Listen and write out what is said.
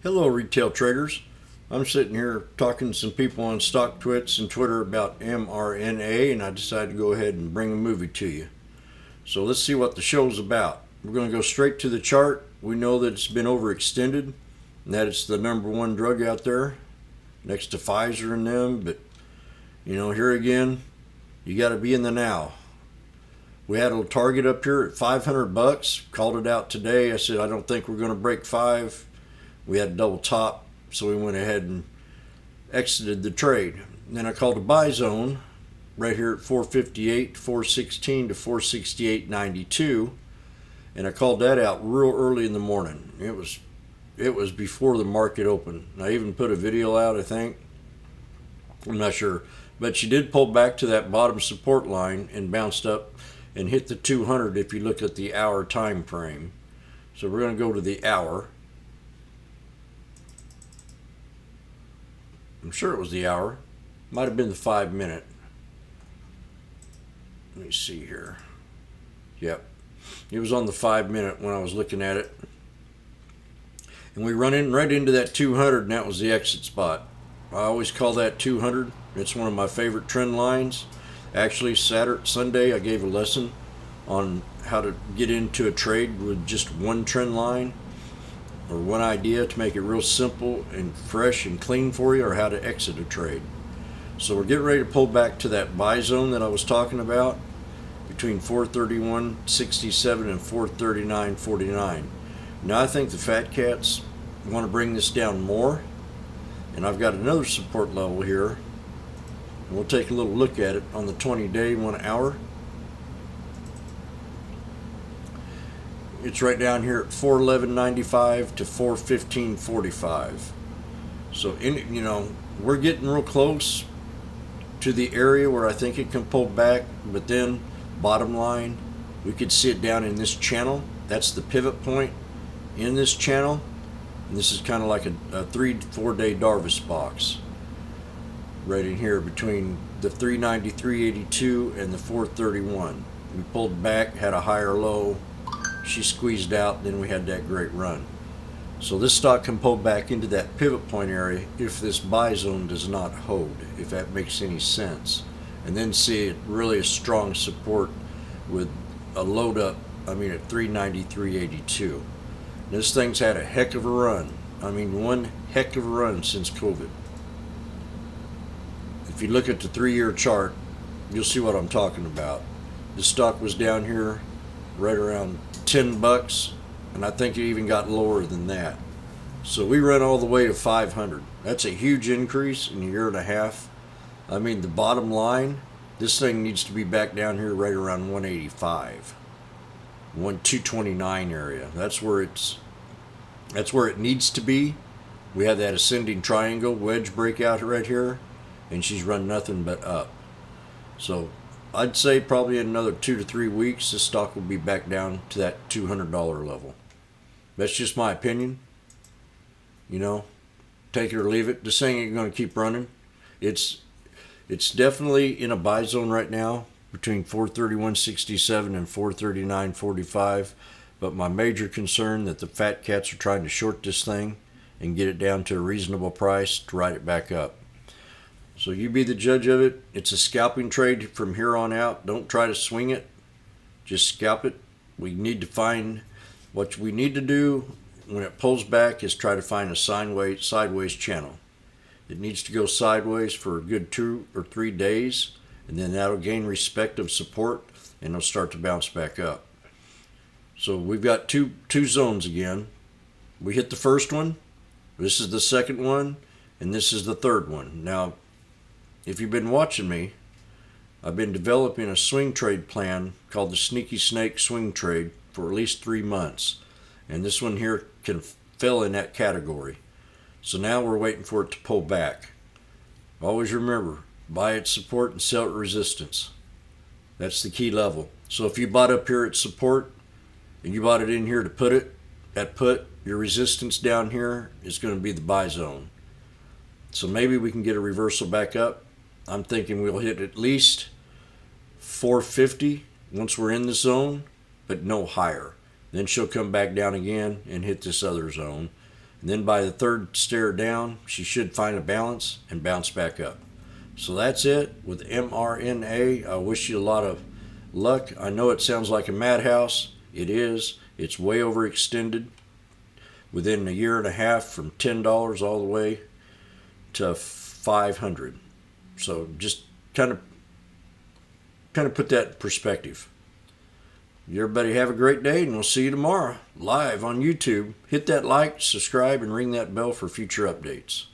Hello, retail traders. I'm sitting here talking to some people on StockTwits and Twitter about MRNA, and I decided to go ahead and bring a movie to you. So let's see what the show's about. We're going to go straight to the chart. We know that it's been overextended, and that it's the number one drug out there, next to Pfizer and them. But, here again, you got to be in the now. We had a target up here at $500. Called it out today. I said, I don't think we're going to break 5. We had a double top, so we went ahead and exited the trade. And then I called a buy zone right here at 458, 416 to 468.92, and I called that out real early in the morning. It was before the market opened. I even put a video out, I think. I'm not sure, but she did pull back to that bottom support line and bounced up and hit the 200 if you look at the hour time frame. So we're going to go to the hour. I'm sure it was the hour. Might have been the 5 minute. Let me see here. Yep. It was on the 5 minute when I was looking at it. And we run in right into that 200, and that was the exit spot. I always call that 200. It's one of my favorite trend lines. Actually, Sunday, I gave a lesson on how to get into a trade with just one trend line, or one idea to make it real simple and fresh and clean for you, or how to exit a trade. So we're getting ready to pull back to that buy zone that I was talking about between 431.67 and 439.49. Now I think the fat cats want to bring this down more, and I've got another support level here, and we'll take a little look at it on the 20-day 1 hour. It's right down here at 411.95 to 415.45. So we're getting real close to the area where I think it can pull back, but then bottom line, we could see it down in this channel. That's the pivot point in this channel, and this is kind of like a 3-4 day Darvis box right in here between the 393.82 and the 431. We pulled back, had a higher low, she squeezed out, then we had that great run. So this stock can pull back into that pivot point area if this buy zone does not hold, if that makes any sense, and then see it really a strong support with a load up, at 393.82. This thing's had a heck of a run. One heck of a run since COVID. If you look at the 3-year chart, you'll see what I'm talking about. This stock was down here right around $10, and I think it even got lower than that. So we run all the way to 500. That's a huge increase in a year and a half. The bottom line, this thing needs to be back down here right around 185, 229 area. That's where it needs to be. We have that ascending triangle wedge breakout right here, and she's run nothing but up. So I'd say probably in another 2 to 3 weeks, this stock will be back down to that $200 level. That's just my opinion. Take it or leave it. This thing ain't going to keep running. It's definitely in a buy zone right now between 431.67 and 439.45. But my major concern that the fat cats are trying to short this thing and get it down to a reasonable price to ride it back up. So you be the judge of it. It's a scalping trade from here on out. Don't try to swing it. Just scalp it. We need to find what we need to do when it pulls back is try to find a sideways channel. It needs to go sideways for a good 2 or 3 days, and then that'll gain respect of support, and it'll start to bounce back up. So we've got two zones again. We hit the first one. This is the second one, and this is the third one. Now, if you've been watching me, I've been developing a swing trade plan called the Sneaky Snake Swing Trade for at least 3 months. And this one here fell in that category. So now we're waiting for it to pull back. Always remember, buy at support and sell at resistance. That's the key level. So if you bought up here at support and you bought it in here to put it at put, your resistance down here is going to be the buy zone. So maybe we can get a reversal back up. I'm thinking we'll hit at least 450 once we're in the zone, but no higher. Then she'll come back down again and hit this other zone. And then by the third stair down, she should find a balance and bounce back up. So that's it with MRNA. I wish you a lot of luck. I know it sounds like a madhouse. It is. It's way overextended. Within a year and a half, from $10 all the way to $500. So just kind of put that in perspective. Everybody have a great day, and we'll see you tomorrow live on YouTube. Hit that like, subscribe, and ring that bell for future updates.